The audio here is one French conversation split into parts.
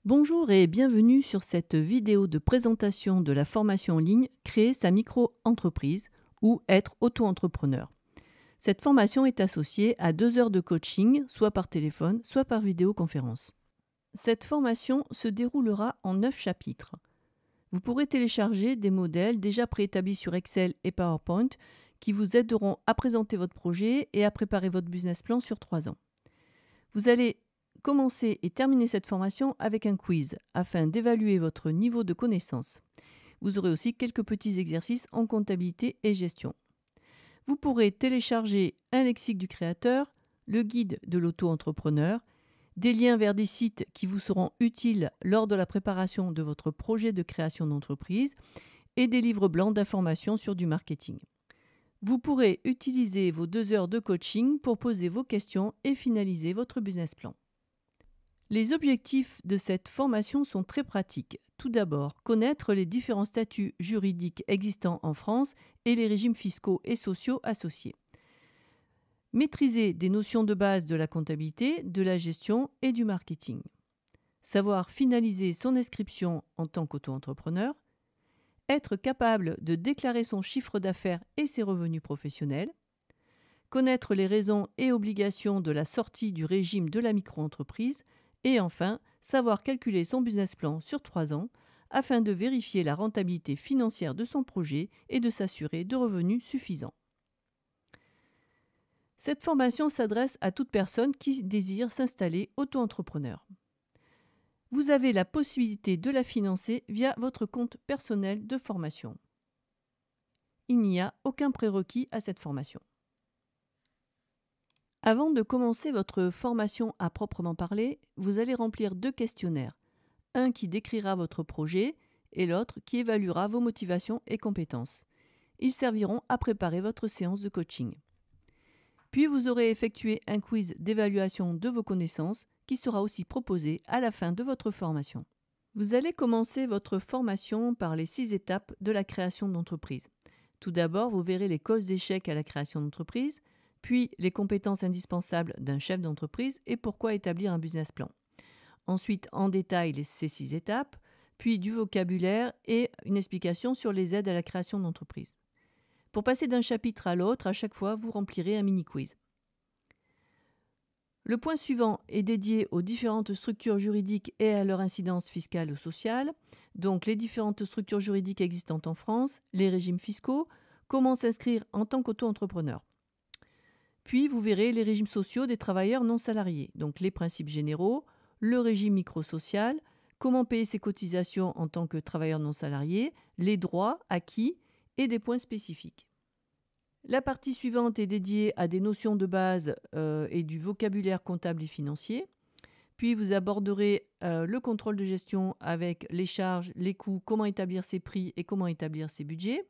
Bonjour et bienvenue sur cette vidéo de présentation de la formation en ligne Créer sa micro-entreprise ou être auto-entrepreneur. Cette formation est associée à 2 heures de coaching, soit par téléphone, soit par vidéoconférence. Cette formation se déroulera en 9 chapitres. Vous pourrez télécharger des modèles déjà préétablis sur Excel et PowerPoint qui vous aideront à présenter votre projet et à préparer votre business plan sur 3 ans. Vous allez commencer et terminer cette formation avec un quiz afin d'évaluer votre niveau de connaissance. Vous aurez aussi quelques petits exercices en comptabilité et gestion. Vous pourrez télécharger un lexique du créateur, le guide de l'auto-entrepreneur, des liens vers des sites qui vous seront utiles lors de la préparation de votre projet de création d'entreprise et des livres blancs d'informations sur du marketing. Vous pourrez utiliser vos 2 heures de coaching pour poser vos questions et finaliser votre business plan. Les objectifs de cette formation sont très pratiques. Tout d'abord, connaître les différents statuts juridiques existants en France et les régimes fiscaux et sociaux associés. Maîtriser des notions de base de la comptabilité, de la gestion et du marketing. Savoir finaliser son inscription en tant qu'auto-entrepreneur. Être capable de déclarer son chiffre d'affaires et ses revenus professionnels. Connaître les raisons et obligations de la sortie du régime de la micro-entreprise. Et enfin, savoir calculer son business plan sur 3 ans afin de vérifier la rentabilité financière de son projet et de s'assurer de revenus suffisants. Cette formation s'adresse à toute personne qui désire s'installer auto-entrepreneur. Vous avez la possibilité de la financer via votre compte personnel de formation. Il n'y a aucun prérequis à cette formation. Avant de commencer votre formation à proprement parler, vous allez remplir 2 questionnaires, un qui décrira votre projet et l'autre qui évaluera vos motivations et compétences. Ils serviront à préparer votre séance de coaching. Puis vous aurez effectué un quiz d'évaluation de vos connaissances qui sera aussi proposé à la fin de votre formation. Vous allez commencer votre formation par les 6 étapes de la création d'entreprise. Tout d'abord, vous verrez les causes d'échec à la création d'entreprise, puis les compétences indispensables d'un chef d'entreprise et pourquoi établir un business plan. Ensuite, en détail, ces 6 étapes, puis du vocabulaire et une explication sur les aides à la création d'entreprise. Pour passer d'un chapitre à l'autre, à chaque fois, vous remplirez un mini-quiz. Le point suivant est dédié aux différentes structures juridiques et à leur incidence fiscale ou sociale, donc les différentes structures juridiques existantes en France, les régimes fiscaux, comment s'inscrire en tant qu'auto-entrepreneur. Puis, vous verrez les régimes sociaux des travailleurs non salariés, donc les principes généraux, le régime microsocial, comment payer ses cotisations en tant que travailleur non salarié, les droits acquis et des points spécifiques. La partie suivante est dédiée à des notions de base et du vocabulaire comptable et financier. Puis, vous aborderez le contrôle de gestion avec les charges, les coûts, comment établir ses prix et comment établir ses budgets.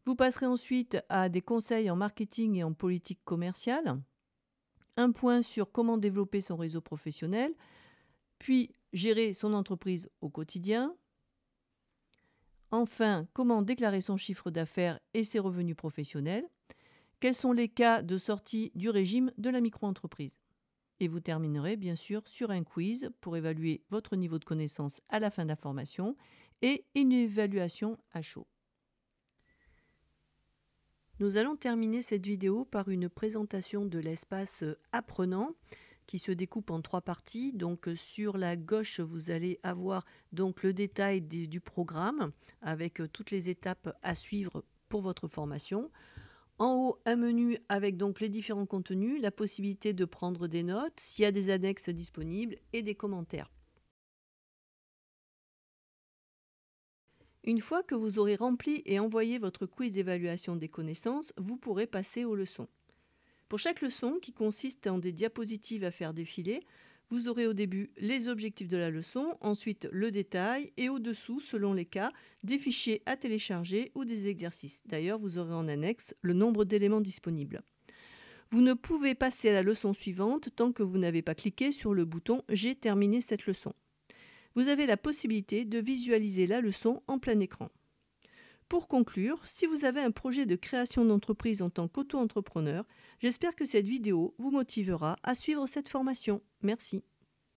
Vous passerez ensuite à des conseils en marketing et en politique commerciale, un point sur comment développer son réseau professionnel, puis gérer son entreprise au quotidien. Enfin, comment déclarer son chiffre d'affaires et ses revenus professionnels. Quels sont les cas de sortie du régime de la micro-entreprise. Et vous terminerez bien sûr sur un quiz pour évaluer votre niveau de connaissance à la fin de la formation et une évaluation à chaud. Nous allons terminer cette vidéo par une présentation de l'espace apprenant qui se découpe en 3 parties. Donc sur la gauche, vous allez avoir donc le détail du programme avec toutes les étapes à suivre pour votre formation. En haut, un menu avec donc les différents contenus, la possibilité de prendre des notes, s'il y a des annexes disponibles et des commentaires. Une fois que vous aurez rempli et envoyé votre quiz d'évaluation des connaissances, vous pourrez passer aux leçons. Pour chaque leçon, qui consiste en des diapositives à faire défiler, vous aurez au début les objectifs de la leçon, ensuite le détail et au-dessous, selon les cas, des fichiers à télécharger ou des exercices. D'ailleurs, vous aurez en annexe le nombre d'éléments disponibles. Vous ne pouvez passer à la leçon suivante tant que vous n'avez pas cliqué sur le bouton « J'ai terminé cette leçon ». Vous avez la possibilité de visualiser la leçon en plein écran. Pour conclure, si vous avez un projet de création d'entreprise en tant qu'auto-entrepreneur, j'espère que cette vidéo vous motivera à suivre cette formation. Merci.